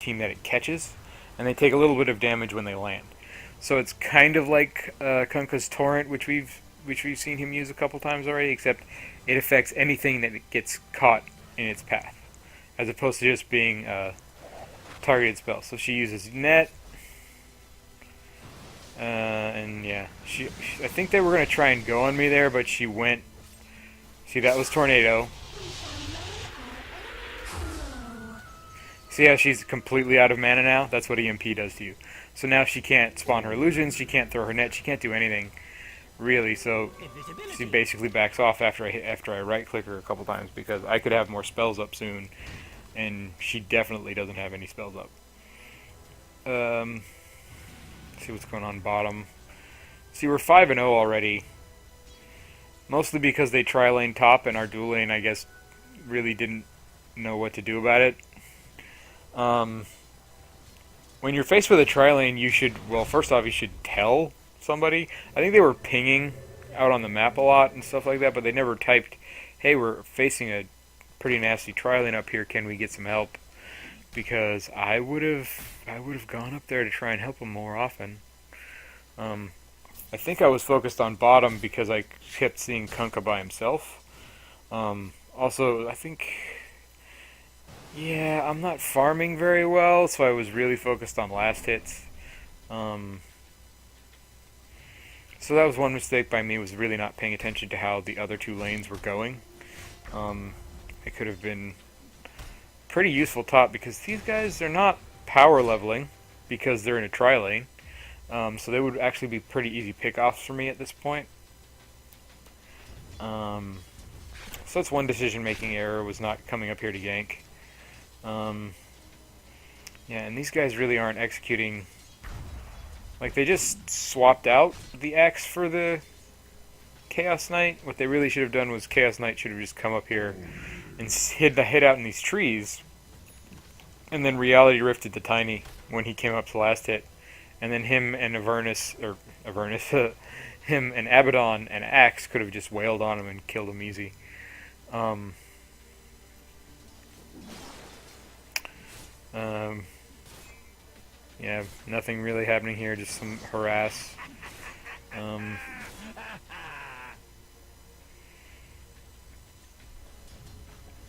team that it catches, and they take a little bit of damage when they land. So it's kind of like Kunkka's Torrent, which we've seen him use a couple times already, except it affects anything that it gets caught in its path, as opposed to just being a targeted spell. So she uses Net, and yeah, I think they were going to try and go on me there, but she went. See, that was Tornado. See how she's completely out of mana now? That's what EMP does to you. So now she can't spawn her illusions, she can't throw her net, she can't do anything, really. So she basically backs off after I right-click her a couple times, because I could have more spells up soon, and she definitely doesn't have any spells up. See what's going on bottom. See, we're 5-0 already. Mostly because they tri-lane top, and our dual lane, I guess, really didn't know what to do about it. When you're faced with a tri-lane, you should, well, first off, you should tell somebody. I think they were pinging out on the map a lot and stuff like that, but they never typed, hey, we're facing a pretty nasty tri-lane up here, can we get some help? Because I would have gone up there to try and help them more often. I think I was focused on bottom because I kept seeing Kunkka by himself. Also, I think, yeah, I'm not farming very well, so I was really focused on last hits. So that was one mistake by me, was really not paying attention to how the other two lanes were going. It could have been pretty useful top, because these guys, they're not power leveling because they're in a tri-lane. So they would actually be pretty easy pickoffs for me at this point. So that's one decision-making error, was not coming up here to gank. Yeah, and these guys really aren't executing. Like, they just swapped out the axe for the Chaos Knight. What they really should have done was Chaos Knight should have just come up here and hid out in these trees, and then Reality Rifted the Tiny when he came up to last hit. And then him and him and Abaddon and Axe could have just wailed on him and killed him easy. Yeah, nothing really happening here, just some harass.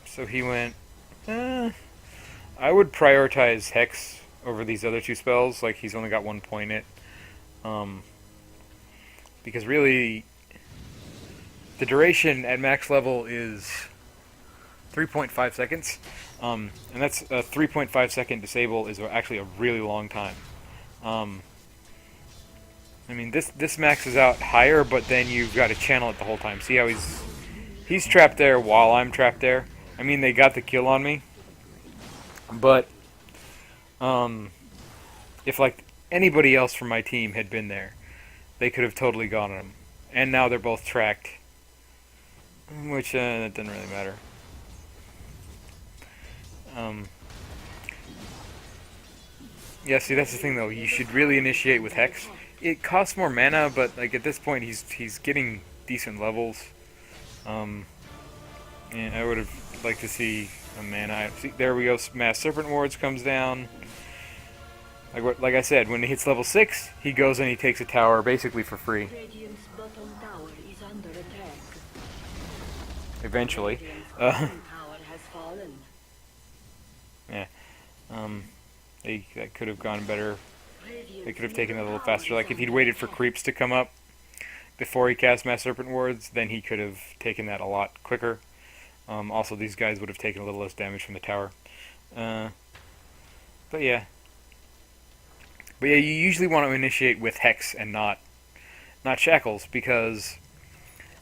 So he went, I would prioritize Hex over these other two spells. Like, he's only got 1 point in it. Because really, the duration at max level is 3.5 seconds. And that's a 3.5 second disable is actually a really long time. I mean, this maxes out higher, but then you've got to channel it the whole time. See how he's trapped there while I'm trapped there? I mean, they got the kill on me, but if like anybody else from my team had been there, they could have totally gone on him. And now they're both tracked, which that doesn't really matter. Yeah, see, that's the thing though. You should really initiate with Hex. It costs more mana, but like at this point, he's getting decent levels. And I would have liked to see a mana. See, there we go. Mass Serpent Wards comes down. Like I said, when he hits level 6, he goes and he takes a tower basically for free. Radiant's bottom tower is under attack. Eventually. Tower has fallen. Yeah. That could have gone better. They could have taken it a little faster. Like, if he'd waited for creeps to come up before he cast Mass Serpent Wards, then he could have taken that a lot quicker. Also, these guys would have taken a little less damage from the tower. But yeah. But yeah, you usually want to initiate with Hex and not Shackles, because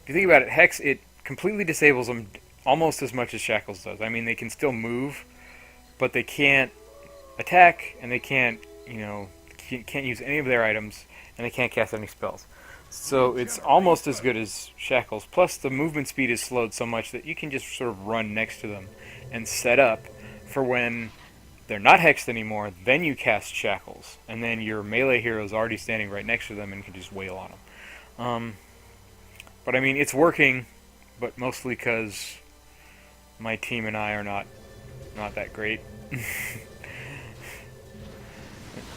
if you think about it, Hex, it completely disables them almost as much as Shackles does. I mean, they can still move, but they can't attack, and they can't, can't use any of their items, and they can't cast any spells. So it's almost as good as Shackles. Plus, the movement speed is slowed so much that you can just sort of run next to them and set up for when they're not hexed anymore. Then you cast Shackles, and then your melee hero is already standing right next to them and can just wail on them. But I mean, it's working, but mostly because my team and I are not that great.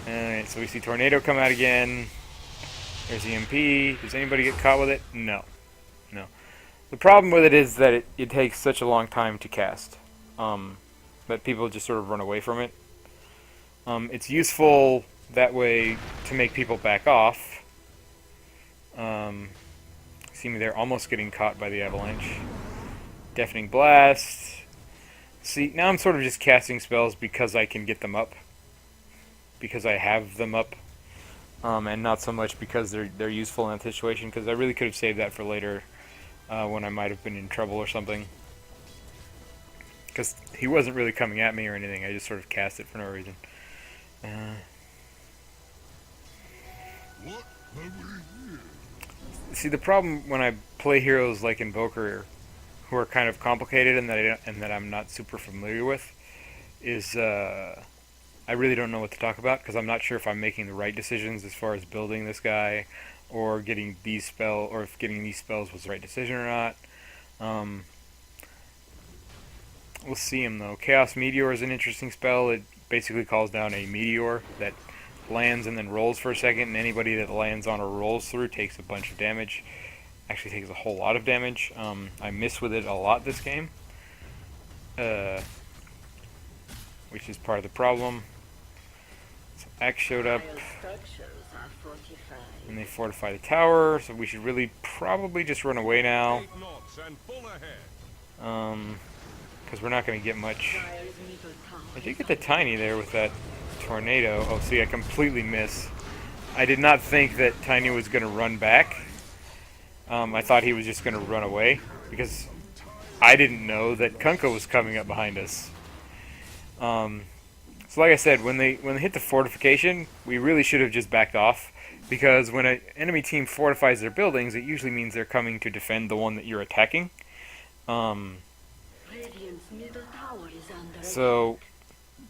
Alright, so we see Tornado come out again. There's EMP. Does anybody get caught with it? No. No. The problem with it is that it takes such a long time to cast. That people just sort of run away from it. It's useful that way to make people back off. See me there, almost getting caught by the avalanche. Deafening Blast. See, now I'm sort of just casting spells because I can get them up. Because I have them up. And not so much because they're useful in that situation, because I really could have saved that for later when I might have been in trouble or something. Because he wasn't really coming at me or anything, I just sort of cast it for no reason. See, the problem when I play heroes like Invoker, who are kind of complicated and that I'm not super familiar with, is I really don't know what to talk about because I'm not sure if I'm making the right decisions as far as building this guy, or getting these if getting these spells was the right decision or not. We'll see him though. Chaos Meteor is an interesting spell. It basically calls down a meteor that lands and then rolls for a second, and anybody that lands on or rolls through takes a bunch of damage. Actually takes a whole lot of damage. I miss with it a lot this game, which is part of the problem. So Axe showed up, and they fortify the tower, so we should really probably just run away now. Because we're not going to get much. I did get the tiny there with that tornado. Oh, see, I completely miss. I did not think that Tiny was going to run back. I thought he was just going to run away, because I didn't know that Kunkka was coming up behind us. So like I said, when they hit the fortification, we really should have just backed off, because when an enemy team fortifies their buildings, it usually means they're coming to defend the one that you're attacking. So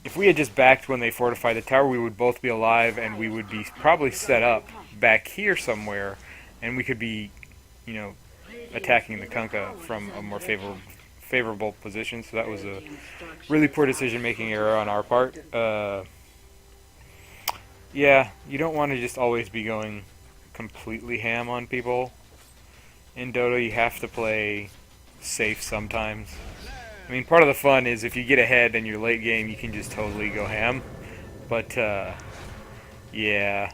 if we had just backed when they fortified the tower, we would both be alive, and we would be probably set up back here somewhere, and we could be, you know, attacking the Kunkka from a more favorable position. So that was a really poor decision-making error on our part. Yeah, you don't want to just always be going completely ham on people. In Dota, you have to play safe sometimes. I mean, part of the fun is if you get ahead and you're late game, you can just totally go ham. But, yeah.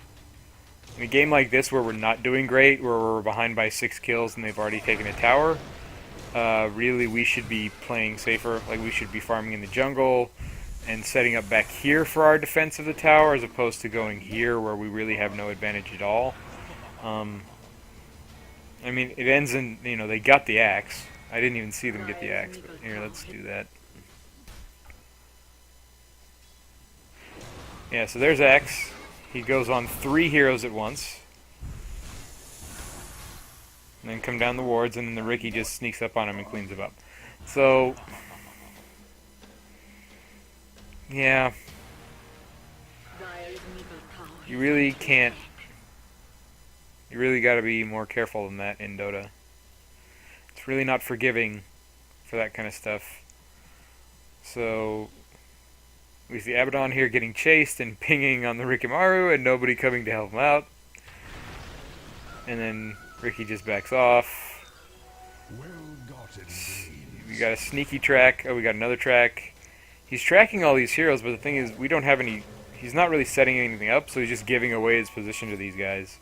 In a game like this where we're not doing great, where we're behind by 6 kills and they've already taken a tower, really we should be playing safer. Like, we should be farming in the jungle and setting up back here for our defense of the tower, as opposed to going here where we really have no advantage at all. I mean, it ends in, you know, they got the axe. I didn't even see them get the axe, but here, let's do that. Yeah, so there's X. He goes on 3 heroes at once. And then come down the wards, and then the Ricky just sneaks up on him and cleans him up. So, yeah. You really can't. You really gotta be more careful than that in Dota. It's really not forgiving for that kind of stuff. So, we see Abaddon here getting chased and pinging on the Rikimaru, and nobody coming to help him out. And then Ricky just backs off. We got a sneaky track. Oh, we got another track. He's tracking all these heroes, but the thing is, we don't have any. He's not really setting anything up, so he's just giving away his position to these guys.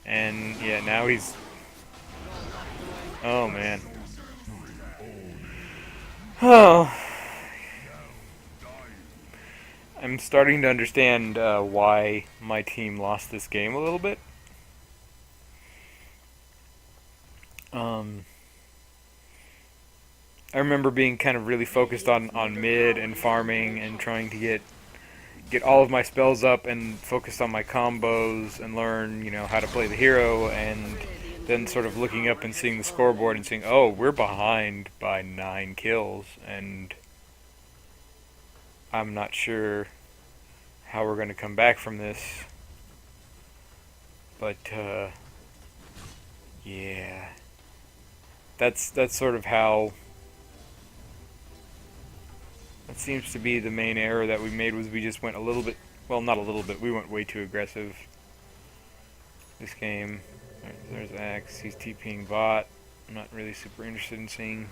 And yeah, now he's. Oh man. Oh. I'm starting to understand why my team lost this game a little bit. I remember being kind of really focused on mid and farming and trying to get all of my spells up and focused on my combos and learn, you know, how to play the hero, and then sort of looking up and seeing the scoreboard and seeing, oh, we're behind by 9 kills, and I'm not sure how we're going to come back from this. But, yeah. That's sort of how That seems to be the main error that we made, was we just went a little bit, well, not a little bit, we went way too aggressive this game. There's Axe, he's TPing bot. I'm not really super interested in seeing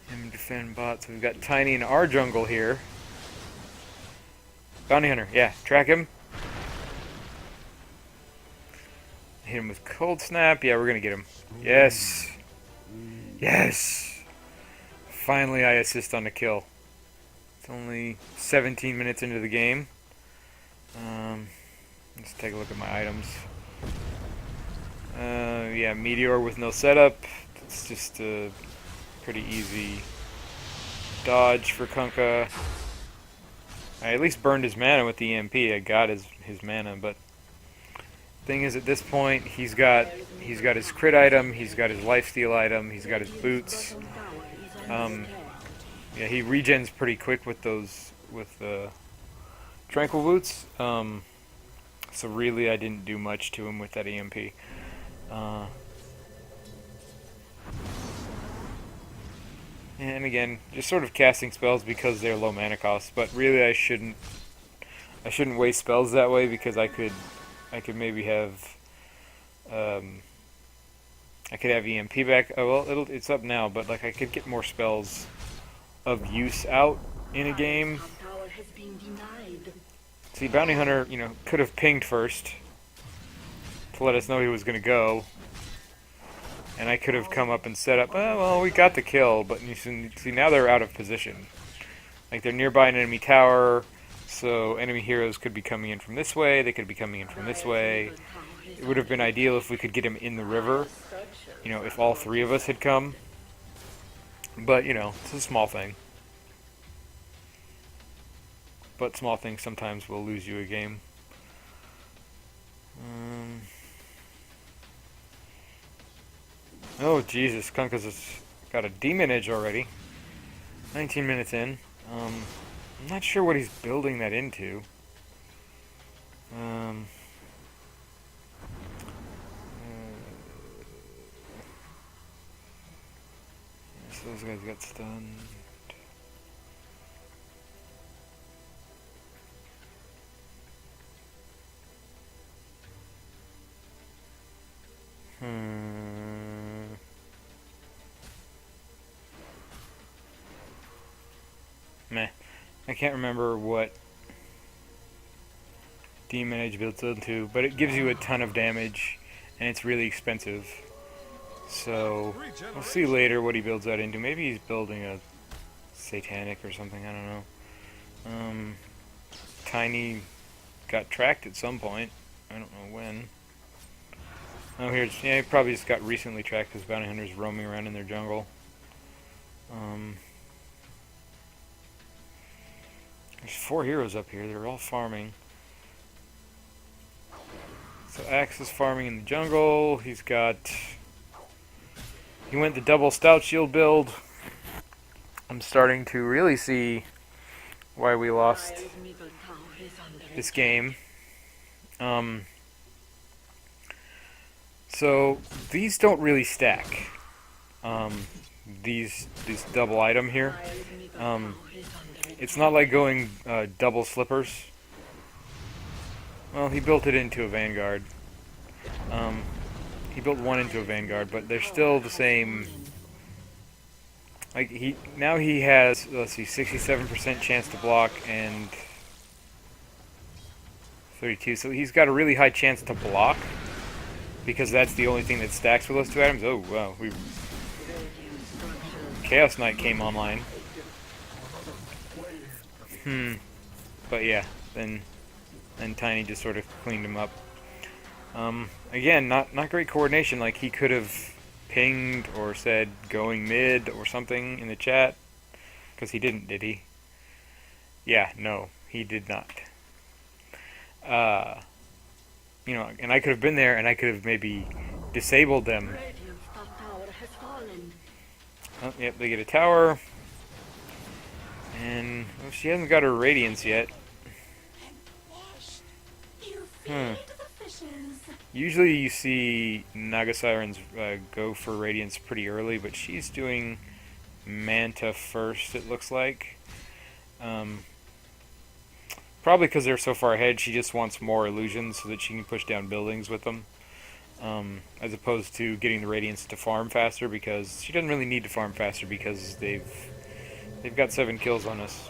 him defend bot, so we've got Tiny in our jungle here. Bounty Hunter, yeah, track him. Hit him with Cold Snap, yeah, we're gonna get him. Yes! Yes! Finally I assist on the kill. It's only 17 minutes into the game. Let's take a look at my items. Yeah, Meteor with no setup. It's just a pretty easy dodge for Kunkka. I at least burned his mana with the EMP. I got his mana, but thing is, at this point, he's got his crit item, he's got his lifesteal item, he's got his boots. Yeah, he regens pretty quick with those, with the tranquil boots. So really, I didn't do much to him with that EMP. And again, just sort of casting spells because they're low mana costs. But really, I shouldn't waste spells that way, because I could maybe have I could have EMP back. Oh well, it's up now, but like I could get more spells of use out in a game. See, Bounty Hunter, you know, could have pinged first to let us know he was going to go, and I could have come up and set up. Oh, well, we got the kill, but you see now they're out of position. Like, they're nearby an enemy tower, so enemy heroes could be coming in from this way. They could be coming in from this way. It would have been ideal if we could get him in the river. You know, if all three of us had come. But, you know, it's a small thing. But small things sometimes will lose you a game. Oh, Jesus. Kunkka's got a demon edge already. 19 minutes in. I'm not sure what he's building that into. So those guys got stunned. Meh. I can't remember what Demon Edge builds into, but it gives you a ton of damage, and it's really expensive. So, we'll see later what he builds that into. Maybe he's building a Satanic or something, I don't know. Tiny got tracked at some point. I don't know when. Oh, here's, yeah, he probably just got recently tracked because Bounty Hunter's roaming around in their jungle. There's 4 heroes up here. They're all farming. So Axe is farming in the jungle. He went the double stout shield build. I'm starting to really see why we lost this game. So these don't really stack. These double item here. It's not like going double slippers. Well, he built it into a Vanguard. He built one into a Vanguard, but they're still the same. Like, he has, let's see, 67% chance to block and 32. So he's got a really high chance to block, because that's the only thing that stacks with those 2 items. Oh wow, Chaos Knight came online. But yeah, then Tiny just sort of cleaned him up. Again, not great coordination. Like, he could have pinged or said going mid or something in the chat, because he didn't, did he? Yeah, no, he did not. You know, and I could have been there, and I could have maybe disabled them. Oh, yep, they get a tower. And well, she hasn't got her Radiance yet. Usually you see Naga Sirens go for Radiance pretty early, but she's doing Manta first, it looks like. Um, Probably because they're so far ahead, she just wants more illusions so that she can push down buildings with them. As opposed to getting the Radiants to farm faster, because she doesn't really need to farm faster because they've got 7 kills on us.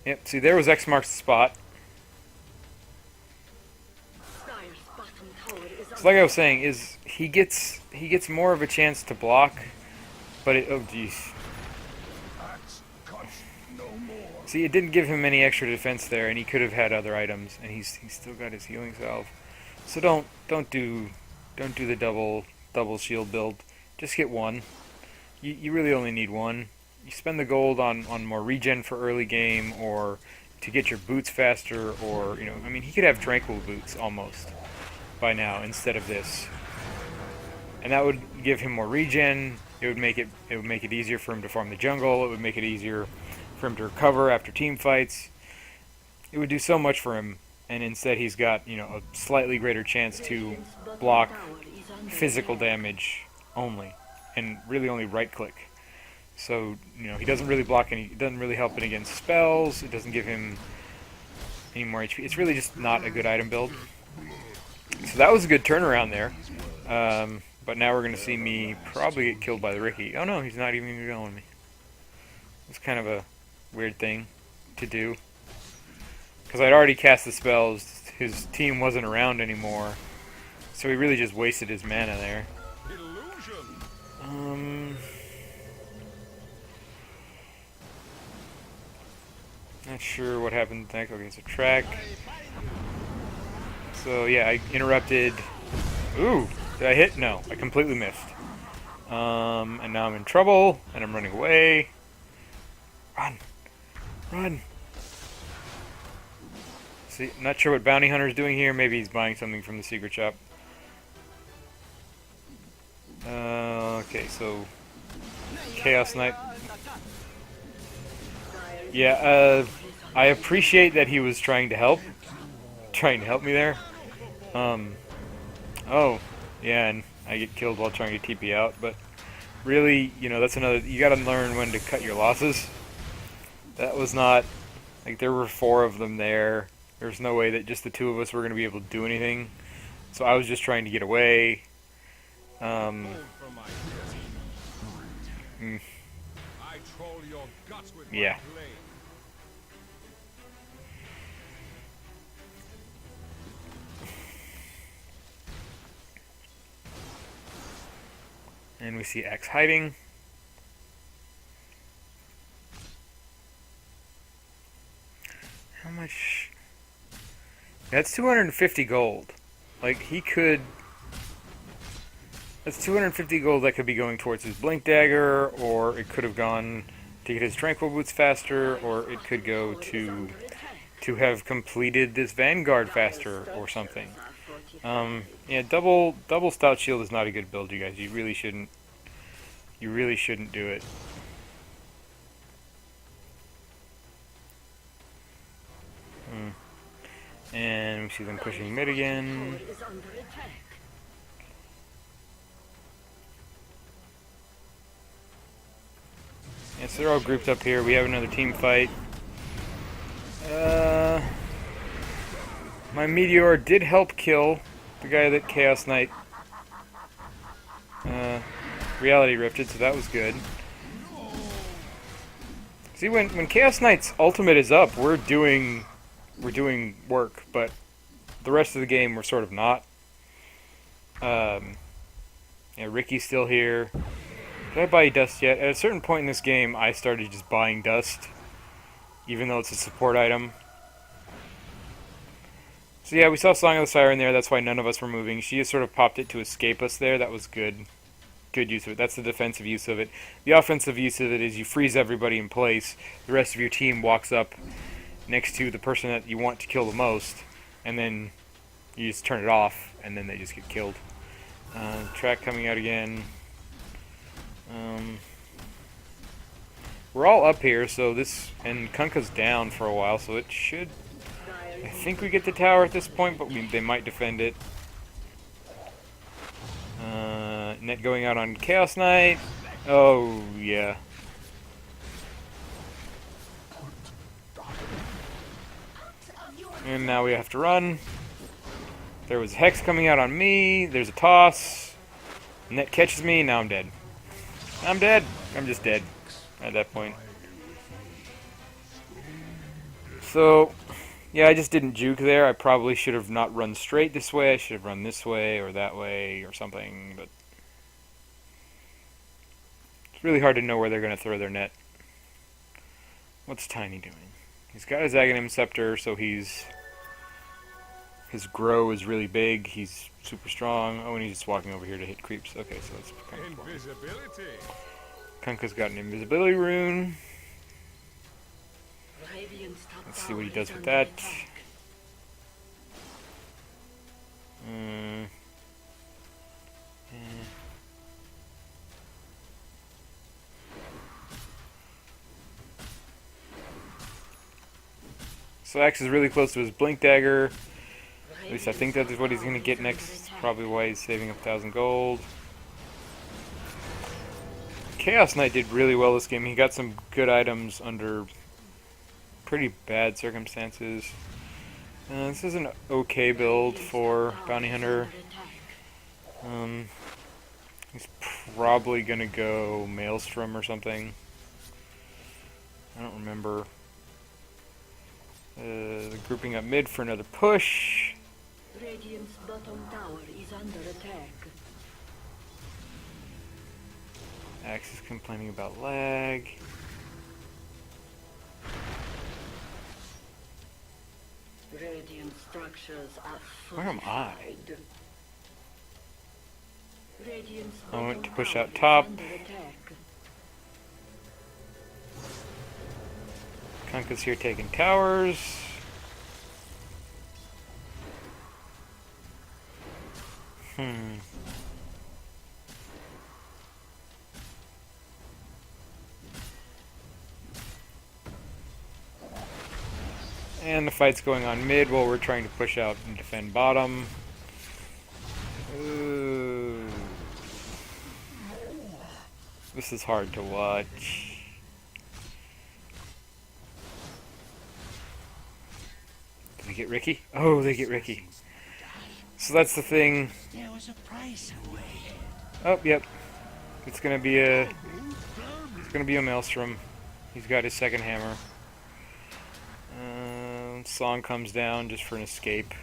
Yep, see, there was X marks the spot. Dire's bottom tower is So like I was saying, is he gets more of a chance to block, but oh jeez. See, it didn't give him any extra defense there, and he could have had other items, and he's still got his healing salve. So don't do the double shield build. Just get one. You really only need one. You spend the gold on more regen for early game, or to get your boots faster, or I mean, he could have tranquil boots almost by now instead of this, and that would give him more regen. It would make it easier for him to farm the jungle. It would make it easier for him to recover after team fights. It would do so much for him, and instead he's got a slightly greater chance to block physical damage only, and really only right click. So he doesn't really block any. It doesn't really help it against spells. It doesn't give him any more HP. It's really just not a good item build. So that was a good turnaround there. But now we're going to see me probably get killed by the Ricky. Oh no, he's not even going to go on me. It's kind of a weird thing to do. Because I'd already cast the spells. His team wasn't around anymore. So he really just wasted his mana there. Not sure what happened next. Okay, so track. So yeah, I interrupted. Ooh, did I hit? No, I completely missed. And now I'm in trouble, and I'm running away. Run, run. See, not sure what Bounty Hunter's doing here. Maybe he's buying something from the secret shop. Okay, so Chaos Knight. Yeah, I appreciate that he was trying to help me there. Oh, yeah, and I get killed while trying to TP out, but really, that's another, you gotta learn when to cut your losses. That was not, like, there were 4 of them there. There's no way that just the 2 of us were gonna be able to do anything. So I was just trying to get away. Yeah. And we see X hiding. How much? That's 250 gold. Like, he could... That's 250 gold that could be going towards his Blink Dagger, or it could have gone to get his Tranquil Boots faster, or it could go to have completed this Vanguard faster, or something. Yeah, double Stout Shield is not a good build, you guys. You really shouldn't do it. And we see them pushing mid again. Yes, they're all grouped up here. We have another team fight. My Meteor did help kill the guy that Chaos Knight reality rifted, so that was good. See, when Chaos Knight's ultimate is up, we're doing work, but the rest of the game we're sort of not. Yeah, Ricky's still here. Did I buy dust yet? At a certain point in this game, I started just buying dust, even though it's a support item. So yeah, we saw Song of the Siren there. That's why none of us were moving. She just sort of popped it to escape us there. That was good. Good use of it. That's the defensive use of it. The offensive use of it is you freeze everybody in place. The rest of your team walks up next to the person that you want to kill the most, and then you just turn it off, and then they just get killed. Track coming out again. we're all up here, so this, and Kunkka's down for a while, so it should, I think we get the tower at this point, but they might defend it. Net going out on Chaos Knight. Oh, yeah. And now we have to run. There was Hex coming out on me. There's a toss. Net catches me. Now I'm dead. I'm dead. I'm just dead at that point. So, yeah, I just didn't juke there. I probably should have not run straight this way. I should have run this way or that way or something, but it's really hard to know where they're going to throw their net. What's Tiny doing? He's got his Aghanim Scepter, so his grow is really big. He's super strong. Oh, and he's just walking over here to hit creeps. Okay, so that's kind of cool. Kunkka's got an invisibility rune. Let's see what he does with that. So Axe is really close to his Blink Dagger. At least I think that is what he's going to get next. Probably why he's saving up 1,000 gold. Chaos Knight did really well this game. He got some good items under pretty bad circumstances. This is an okay build for Bounty Hunter. He's probably going to go Maelstrom or something. I don't remember. Grouping up mid for another push. Radiant's bottom tower is under attack. Axe is complaining about lag. Radiant structures are Where am I? fortified. Radiant's I went bottom to push tower out is top. under attack. Kunkka's here taking towers. And the fight's going on mid while we're trying to push out and defend bottom. Ooh. This is hard to watch. Did they get Ricky? Oh, they get Ricky. So that's the thing. Oh, yep. It's gonna be a Maelstrom. He's got his second hammer. Song comes down just for an escape.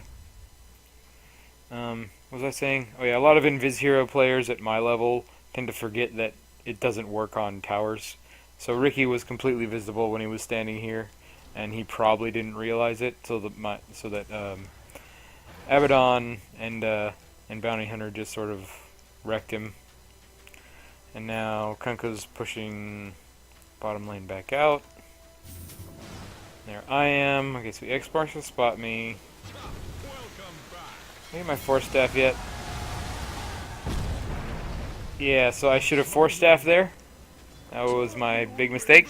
What was I saying? Oh yeah, a lot of Invis Hero players at my level tend to forget that it doesn't work on towers. So Ricky was completely visible when he was standing here, and he probably didn't realize it. So that Abaddon and Bounty Hunter just sort of wrecked him. And now Kunkka's pushing bottom lane back out. There I am. Okay, so X-Sparks will spot me. Did I get my Force Staff yet? Yeah, so I should have Force Staff there. That was my big mistake.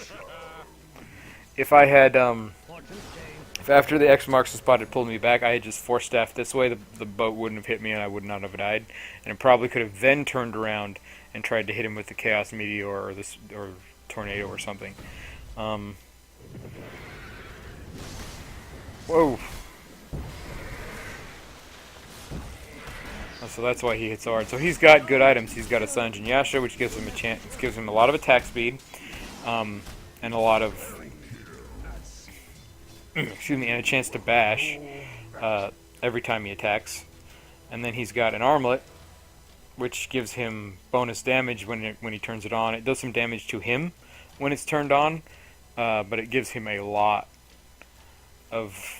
If I had, if after the X marks the spot had pulled me back, I had just Force Staff this way, the boat wouldn't have hit me and I would not have died. And it probably could have then turned around and tried to hit him with the Chaos Meteor or Tornado or something. Whoa. So that's why he hits hard. So he's got good items. He's got a Sanjin Yasha, which gives him a chance. Gives him a lot of attack speed, and a lot of excuse me, and a chance to bash every time he attacks. And then he's got an armlet, which gives him bonus damage when he turns it on. It does some damage to him when it's turned on, but it gives him a lot of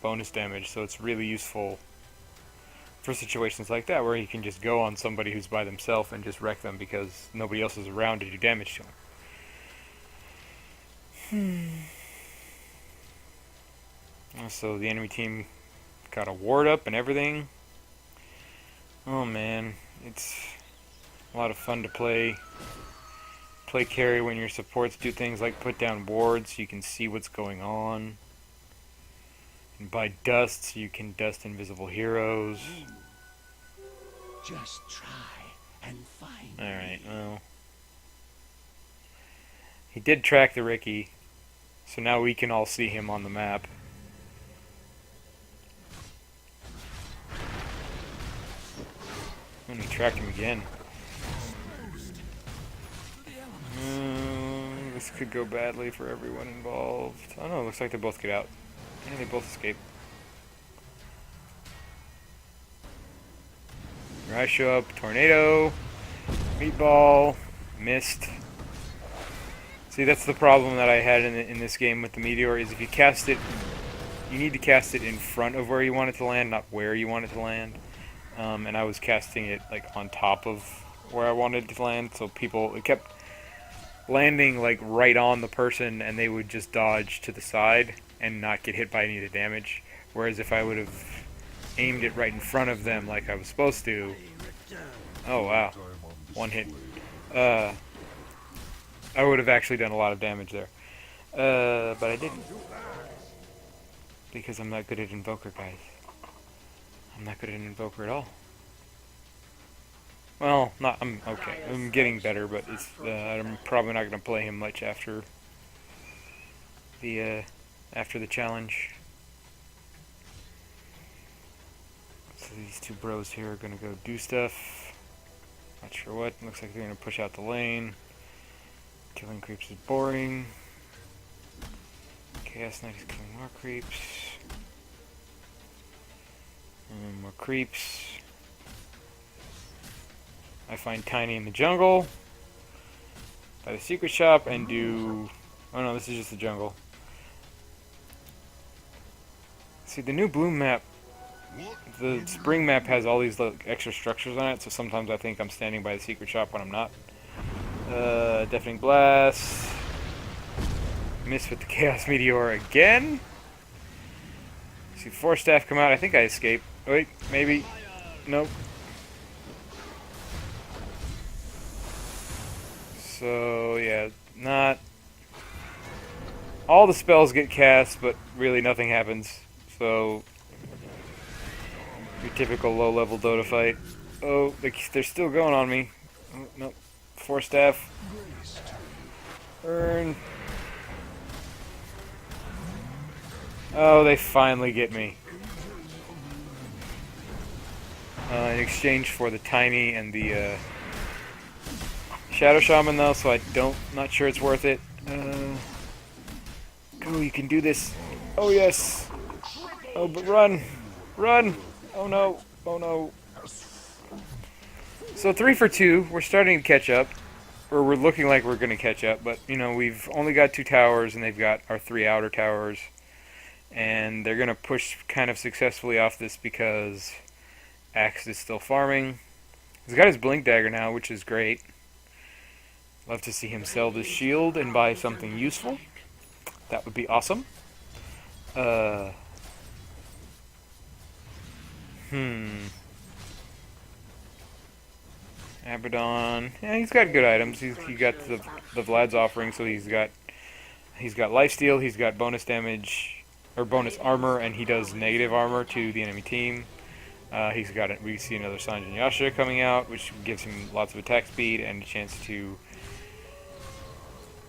bonus damage. So it's really useful for situations like that, where he can just go on somebody who's by themselves and just wreck them because nobody else is around to do damage to him. So the enemy team got a ward up and everything. Oh man, it's a lot of fun to play play carry when your supports do things like put down wards so you can see what's going on. And by dusts, you can dust invisible heroes. Just try and find. Alright, well. He did track the Ricky, so now we can all see him on the map. And he tracked him again. This could go badly for everyone involved. Oh no, it looks like they both get out. And they both escape. Rise show up, tornado, meatball, missed. See, that's the problem that I had in this game with the meteor, is if you cast it, you need to cast it in front of where you want it to land, not where you want it to land. And I was casting it like on top of where I wanted it to land, so it kept landing like right on the person, and they would just dodge to the side and not get hit by any of the damage. Whereas if I would have aimed it right in front of them like I was supposed to, oh wow, one hit, I would have actually done a lot of damage there. But I didn't, because I'm not good at Invoker, guys. I'm not good at Invoker at all. Well, I'm okay. I'm getting better, but I'm probably not going to play him much after the challenge. So these two bros here are going to go do stuff. Not sure what. Looks like they're going to push out the lane. Killing creeps is boring. Chaos Knight is killing more creeps. And more creeps. I find Tiny in the jungle by the secret shop and do... Oh no, this is just the jungle. See, the new Bloom map, the spring map has all these like, extra structures on it, so sometimes I think I'm standing by the secret shop when I'm not. Deafening Blast. Miss with the Chaos Meteor again. See 4 staff come out. I think I escape. Wait, maybe. Nope. So, yeah, not... All the spells get cast, but really nothing happens. So, your typical low-level Dota fight. Oh, they're still going on me. Oh, nope. 4 staff. Earn. Oh, they finally get me. In exchange for the Tiny and the Shadow Shaman, though, so not sure it's worth it. Go, you can do this. Oh, yes. Oh, but run. Run. Oh, no. Oh, no. So 3 for 2. We're starting to catch up. Or we're looking like we're going to catch up. But, you know, we've only got 2 towers, and they've got our 3 outer towers. And they're going to push kind of successfully off this because Axe is still farming. He's got his Blink Dagger now, which is great. Love to see him sell this shield and buy something useful. That would be awesome. Abaddon. Yeah, he's got good items. He got the Vlad's offering, so he's got lifesteal, he's got bonus damage, or bonus armor, and he does negative armor to the enemy team. He's got it. We see another Sanjin Yasha coming out, which gives him lots of attack speed and a chance to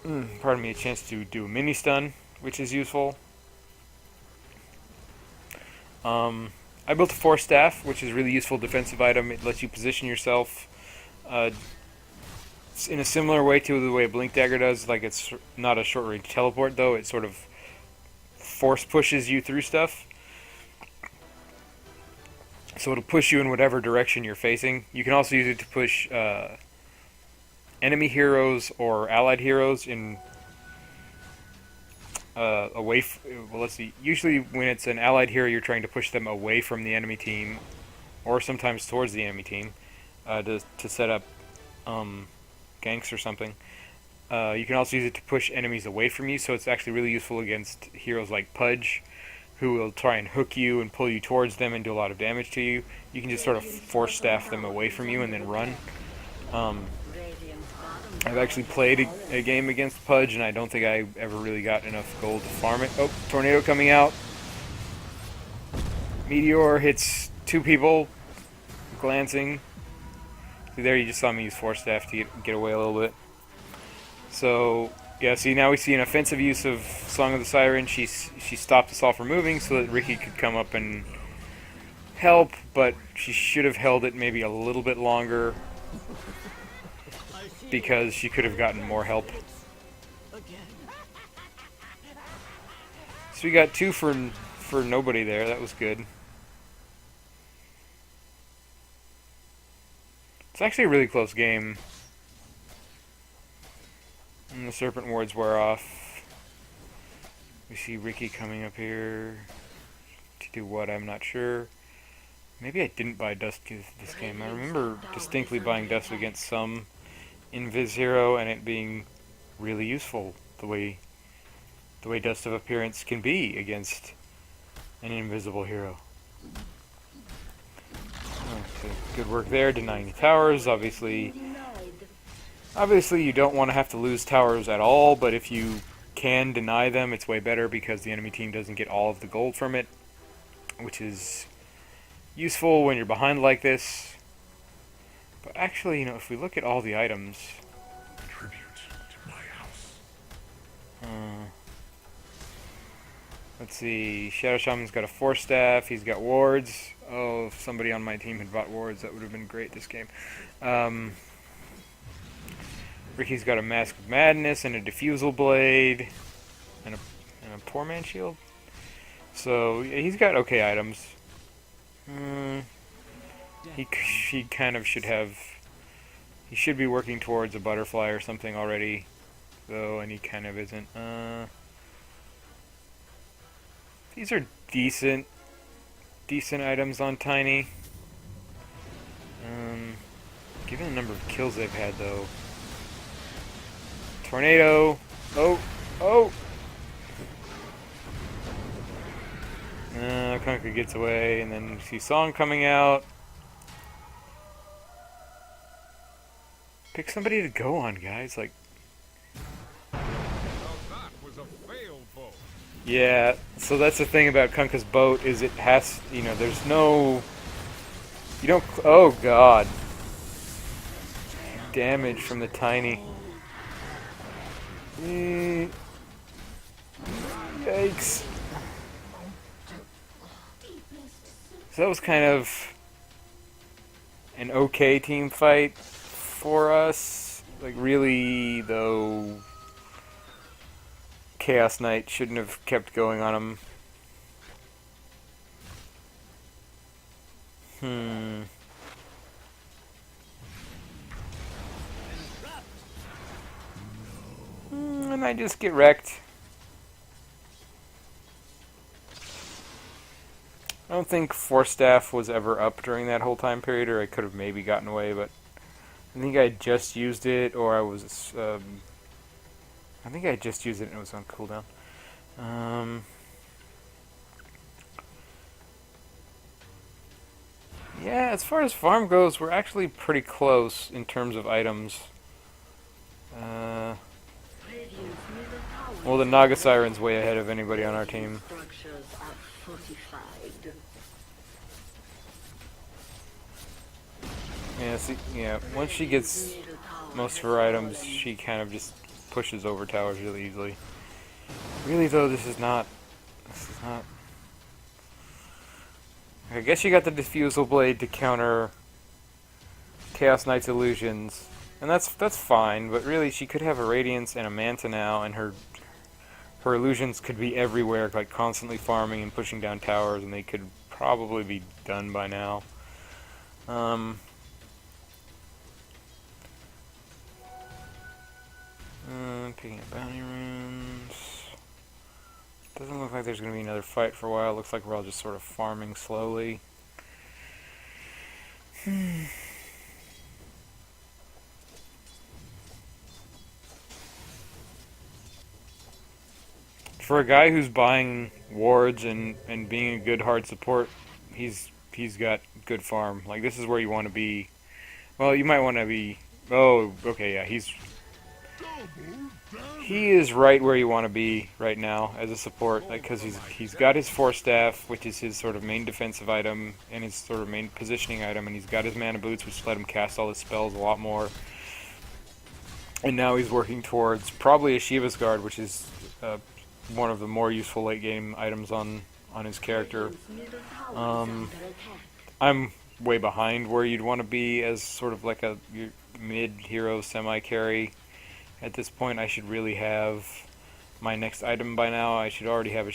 a chance to do a mini stun, which is useful. I built a 4 staff, which is a really useful defensive item. It lets you position yourself in a similar way to the way a Blink Dagger does. Like, it's not a short range teleport, though. It sort of force pushes you through stuff. So it'll push you in whatever direction you're facing. You can also use it to push enemy heroes or allied heroes in away. Well, let's see. Usually, when it's an allied hero, you're trying to push them away from the enemy team, or sometimes towards the enemy team, to set up ganks or something. You can also use it to push enemies away from you. So it's actually really useful against heroes like Pudge, who will try and hook you and pull you towards them and do a lot of damage to you. You can just sort of force staff them away from you and then run. I've actually played a game against Pudge, and I don't think I ever really got enough gold to farm it. Oh, tornado coming out. Meteor hits two people, glancing. See there, you just saw me use Force Staff to get away a little bit. So, yeah, see, now we see an offensive use of Song of the Siren. She stopped us all from moving so that Ricky could come up and help, but she should have held it maybe a little bit longer because she could have gotten more help. So we got two for nobody there. That was good. It's actually a really close game. And the Serpent Wards wear off. We see Ricky coming up here to do what, I'm not sure. Maybe I didn't buy Dust this game. I remember distinctly buying Dust against some Invis hero and it being really useful the way Dust of Appearance can be against an invisible hero. Okay, good work there, denying the towers. Obviously you don't want to have to lose towers at all, but if you can deny them, it's way better because the enemy team doesn't get all of the gold from it, which is useful when you're behind like this. But actually, if we look at all the items, Tribute to my house. let's see. Shadow Shaman's got a Force Staff. He's got wards. Oh, if somebody on my team had bought wards, that would have been great this game. Ricky's got a Mask of Madness and a Diffusal Blade and a Poor Man Shield. So yeah, he's got okay items. He kind of should have. He should be working towards a butterfly or something already, though, and he kind of isn't. These are decent items on Tiny. Given the number of kills they've had, though. Tornado. Oh. Kunkka gets away, and then we see Song coming out. Pick somebody to go on, guys. Like, Now that was a failed boat. yeah. So that's the thing about Kunkka's boat is it has, there's no. You don't. Oh God. Damage from the Tiny. Yikes. So that was kind of an okay team fight for us. Like, really, though, Chaos Knight shouldn't have kept going on him. And I just get wrecked. I don't think Force Staff was ever up during that whole time period, or I could have maybe gotten away, but I think I just used it, or I was, I think I just used it and it was on cooldown. Yeah, as far as farm goes, we're actually pretty close in terms of items. Well, the Naga Siren's way ahead of anybody on our team. Structures are fortified. Yeah, see, once she gets most of her items, she kind of just pushes over towers really easily. Really, though, this is not. I guess you got the Diffusal Blade to counter Chaos Knight's illusions, and that's fine. But really, she could have a Radiance and a Manta now, and her illusions could be everywhere, like constantly farming and pushing down towers, and they could probably be done by now. Picking up bounty runes. Doesn't look like there's going to be another fight for a while. Looks like we're all just sort of farming slowly. For a guy who's buying wards and being a good hard support, he's got good farm. Like, this is where you want to be. Well, you might want to be. Oh, okay, yeah, he's he is right where you want to be right now as a support, like, because he's got his Force Staff, which is his sort of main defensive item and his sort of main positioning item, and he's got his Mana Boots, which let him cast all his spells a lot more. And now he's working towards probably a Shiva's Guard, which is one of the more useful late game items on his character. I'm way behind where you'd want to be as sort of like a mid-hero semi-carry. At this point, I should really have my next item by now. I should already have a...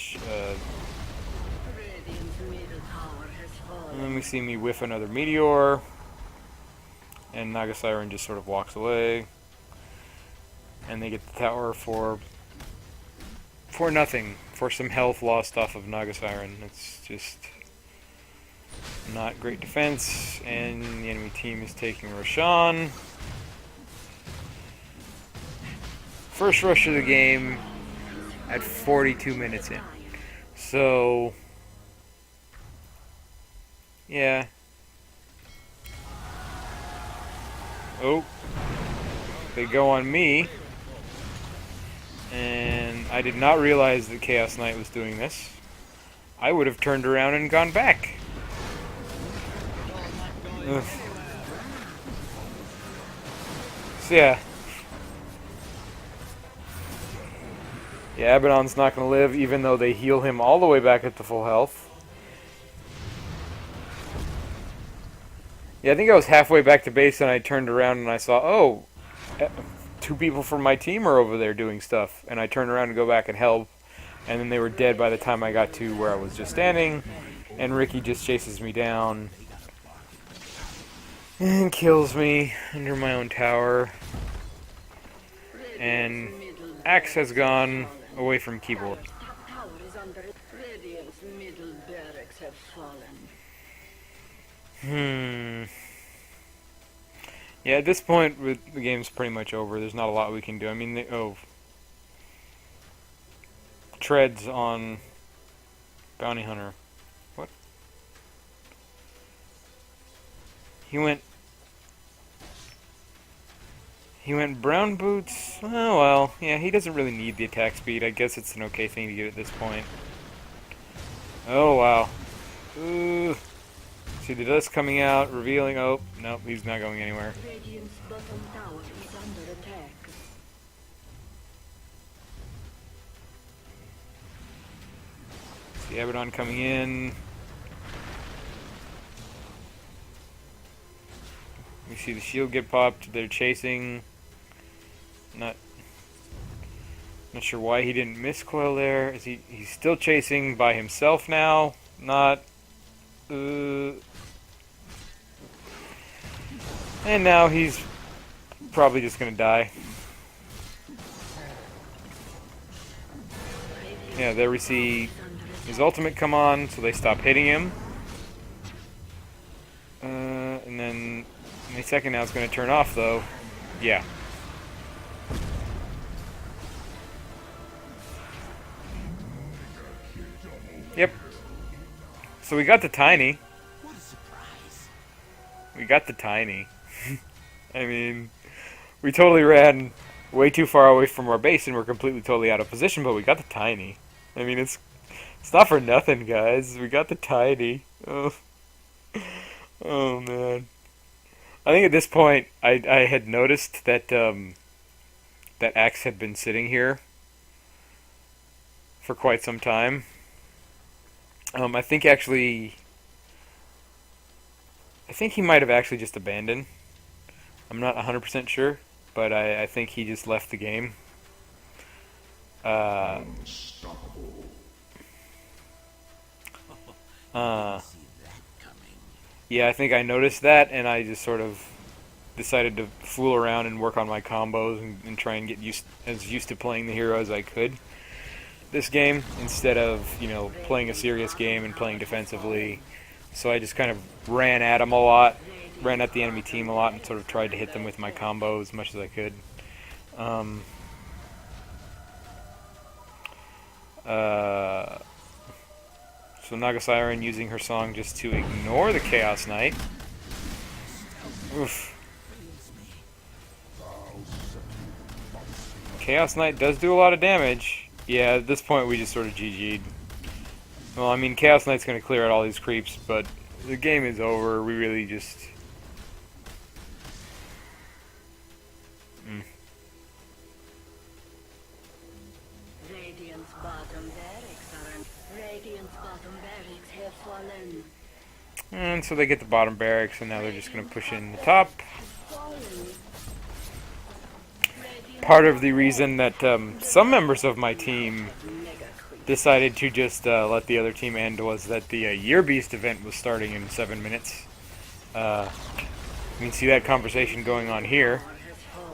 and then we see me whiff another Meteor. And Naga Siren just sort of walks away. And they get the tower for nothing. For some health lost off of Naga Siren. It's just not great defense. And the enemy team is taking Roshan. First rush of the game at 42 minutes in. So, yeah. Oh, they go on me. And I did not realize that Chaos Knight was doing this. I would have turned around and gone back. Ugh. So yeah. Yeah, Abaddon's not going to live, even though they heal him all the way back at the full health. Yeah, I think I was halfway back to base and I turned around and I saw, oh, two people from my team are over there doing stuff. And I turned around to go back and help. And then they were dead by the time I got to where I was just standing. And Ricky just chases me down. And kills me under my own tower. And Axe has gone away from keyboard. Top tower is under Radiant's middle barracks have fallen. Yeah, at this point, the game's pretty much over. There's not a lot we can do. I mean, treads on Bounty Hunter. What? He went brown boots. Oh well, yeah, he doesn't really need the attack speed. I guess it's an okay thing to get at this point. Oh wow. Ooh. See the dust coming out, revealing. Oh, nope, he's not going anywhere. Radiant's bottom tower is under attack. See Abaddon coming in. We see the shield get popped. They're chasing. Not sure why he didn't miscoil there. Is he's still chasing by himself now? Not. And now he's probably just gonna die. Yeah, there we see his ultimate come on, so they stop hitting him. And then any second now it's gonna turn off though. Yeah. Yep. So we got the tiny. What a surprise. We got the tiny. I mean, we totally ran way too far away from our base and we're completely totally out of position, but we got the tiny. I mean, it's not for nothing, guys. We got the tiny. Oh, oh man. I think at this point, I had noticed that that Axe had been sitting here for quite some time. I think he might have actually just abandoned. I'm not 100% sure, but I think he just left the game. Yeah, I think I noticed that, and I just sort of decided to fool around and work on my combos and try and get used to playing the hero as I could this game, instead of, you know, playing a serious game and playing defensively. So I just kind of ran at them a lot, ran at the enemy team a lot, and sort of tried to hit them with my combo as much as I could. So Naga Siren using her song just to ignore the Chaos Knight. Oof. Chaos Knight does do a lot of damage. Yeah, at this point we just sort of GG'd. Well, I mean, Chaos Knight's going to clear out all these creeps, but the game is over. We really just... Radiant's bottom barracks Radiant's bottom barracks have fallen. And so they get the bottom barracks, and now they're just going to push in the top. Part of the reason that some members of my team decided to just let the other team end was that the Year Beast event was starting in 7 minutes. You can see that conversation going on here.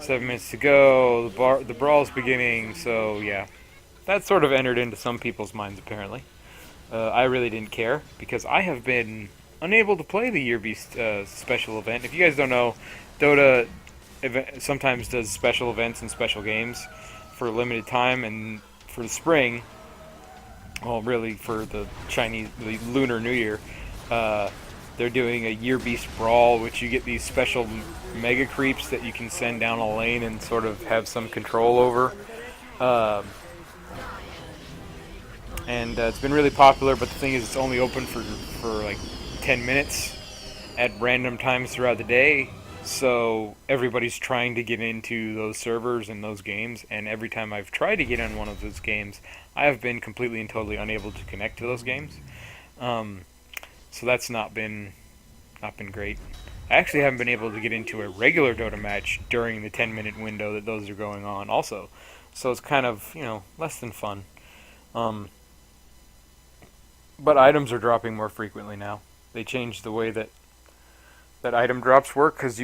7 minutes to go, the brawl's beginning, so yeah. That sort of entered into some people's minds, apparently. I really didn't care, because I have been unable to play the Year Beast special event. If you guys don't know, DotA sometimes does special events and special games for a limited time, and for the spring, well, really for the Lunar New Year, they're doing a Year Beast Brawl, which you get these special mega creeps that you can send down a lane and sort of have some control over. And it's been really popular, but the thing is, it's only open for like 10 minutes at random times throughout the day. So everybody's trying to get into those servers and those games, and every time I've tried to get on one of those games, I have been completely and totally unable to connect to those games. So that's not been great. I actually haven't been able to get into a regular Dota match during the 10-minute window that those are going on also. So it's kind of, less than fun. But items are dropping more frequently now. They changed the way that item drops work, because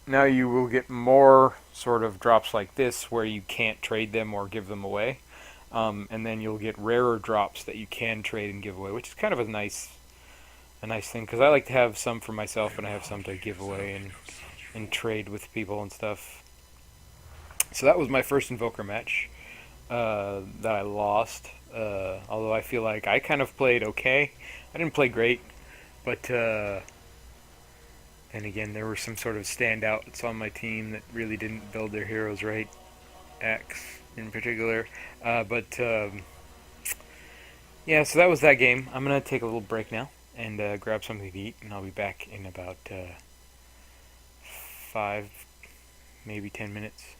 now you will get more sort of drops like this where you can't trade them or give them away. And then you'll get rarer drops that you can trade and give away, which is kind of a nice thing, because I like to have some for myself and I have some to give away and trade with people and stuff. So that was my first Invoker match that I lost, although I feel like I kind of played okay. I didn't play great, but then again, there were some sort of standouts on my team that really didn't build their heroes right, X in particular. Yeah, so that was that game. I'm going to take a little break now and grab something to eat, and I'll be back in about 5, maybe 10 minutes.